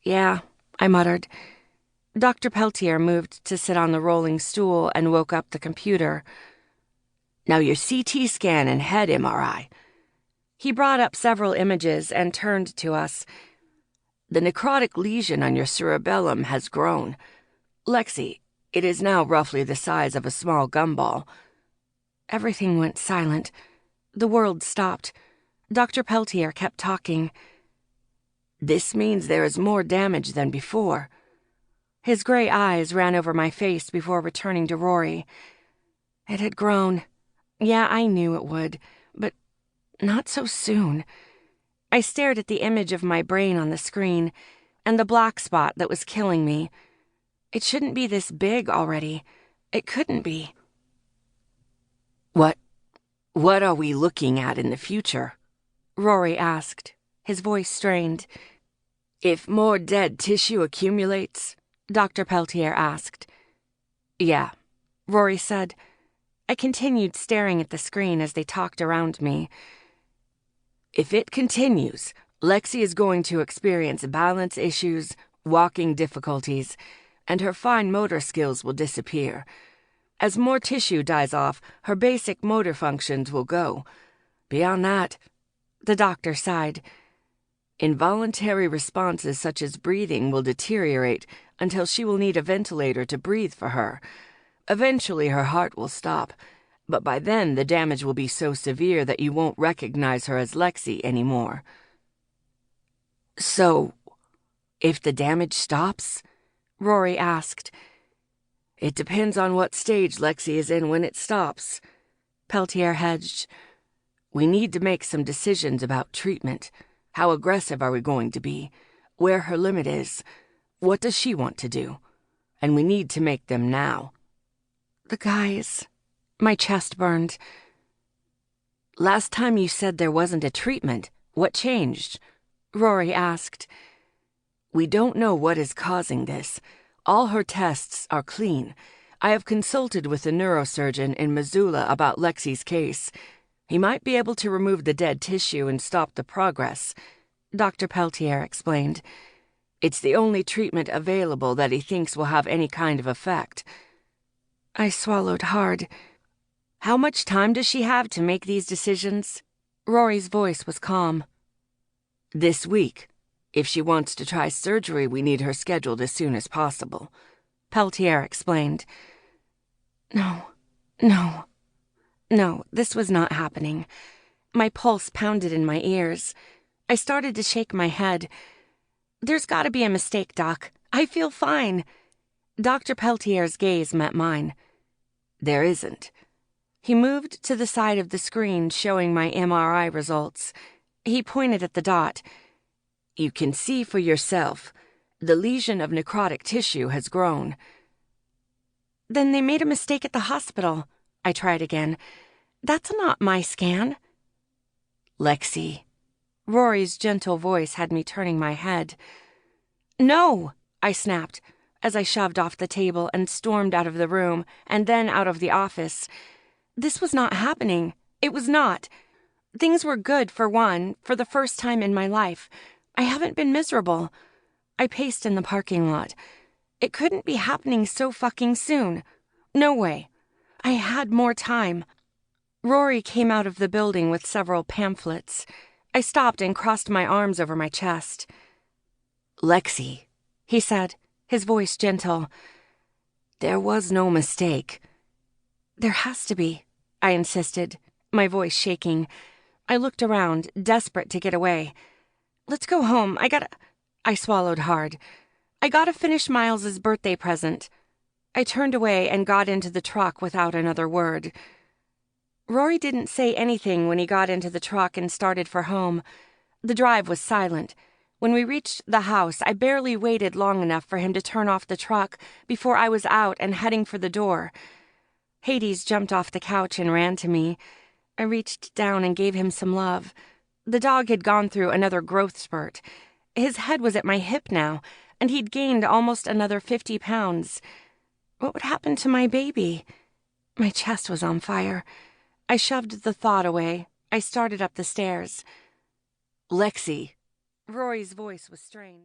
Yeah, I muttered. Dr. Peltier moved to sit on the rolling stool and woke up the computer. Now your CT scan and head MRI. He brought up several images and turned to us. The necrotic lesion on your cerebellum has grown. Lexie, it is now roughly the size of a small gumball. Everything went silent. The world stopped. Dr. Peltier kept talking. This means there is more damage than before. His gray eyes ran over my face before returning to Rory. It had grown. Yeah, I knew it would, but not so soon. I stared at the image of my brain on the screen, and the black spot that was killing me. It shouldn't be this big already. It couldn't be. What are we looking at in the future? Rory asked, his voice strained. If more dead tissue accumulates? Dr. Peltier asked. Yeah, Rory said. I continued staring at the screen as they talked around me. If it continues, Lexie is going to experience balance issues, walking difficulties, and her fine motor skills will disappear. As more tissue dies off, her basic motor functions will go. Beyond that, the doctor sighed. Involuntary responses such as breathing will deteriorate until she will need a ventilator to breathe for her. Eventually her heart will stop, but by then the damage will be so severe that you won't recognize her as Lexie anymore. So, if the damage stops? Rory asked. It depends on what stage Lexie is in when it stops. Peltier hedged. We need to make some decisions about treatment. How aggressive are we going to be? Where her limit is? What does she want to do? And we need to make them now. The guys... My chest burned. Last time you said there wasn't a treatment. What changed? Rory asked. We don't know what is causing this. All her tests are clean. I have consulted with the neurosurgeon in Missoula about Lexie's case. He might be able to remove the dead tissue and stop the progress, Dr. Peltier explained. It's the only treatment available that he thinks will have any kind of effect. I swallowed hard. How much time does she have to make these decisions? Rory's voice was calm. This week. If she wants to try surgery, we need her scheduled as soon as possible, Peltier explained. No, this was not happening. My pulse pounded in my ears. I started to shake my head. There's got to be a mistake, Doc. I feel fine. Dr. Peltier's gaze met mine. There isn't. He moved to the side of the screen showing my MRI results. He pointed at the dot. You can see for yourself. The lesion of necrotic tissue has grown. Then they made a mistake at the hospital. I tried again. That's not my scan. Lexie. Rory's gentle voice had me turning my head. No, I snapped, as I shoved off the table and stormed out of the room and then out of the office. This was not happening. It was not. Things were good for the first time in my life. I haven't been miserable. I paced in the parking lot. It couldn't be happening so fucking soon. No way. I had more time. Rory came out of the building with several pamphlets. I stopped and crossed my arms over my chest. Lexie, he said, his voice gentle. There was no mistake. There has to be, I insisted, my voice shaking. I looked around, desperate to get away. Let's go home. I swallowed hard. I gotta finish Miles's birthday present. I turned away and got into the truck without another word. Rory didn't say anything when he got into the truck and started for home. The drive was silent. When we reached the house, I barely waited long enough for him to turn off the truck before I was out and heading for the door. Hades jumped off the couch and ran to me. I reached down and gave him some love. The dog had gone through another growth spurt. His head was at my hip now, and he'd gained almost another 50 pounds. What would happen to my baby? My chest was on fire. I shoved the thought away. I started up the stairs. Lexie. Rory's voice was strained.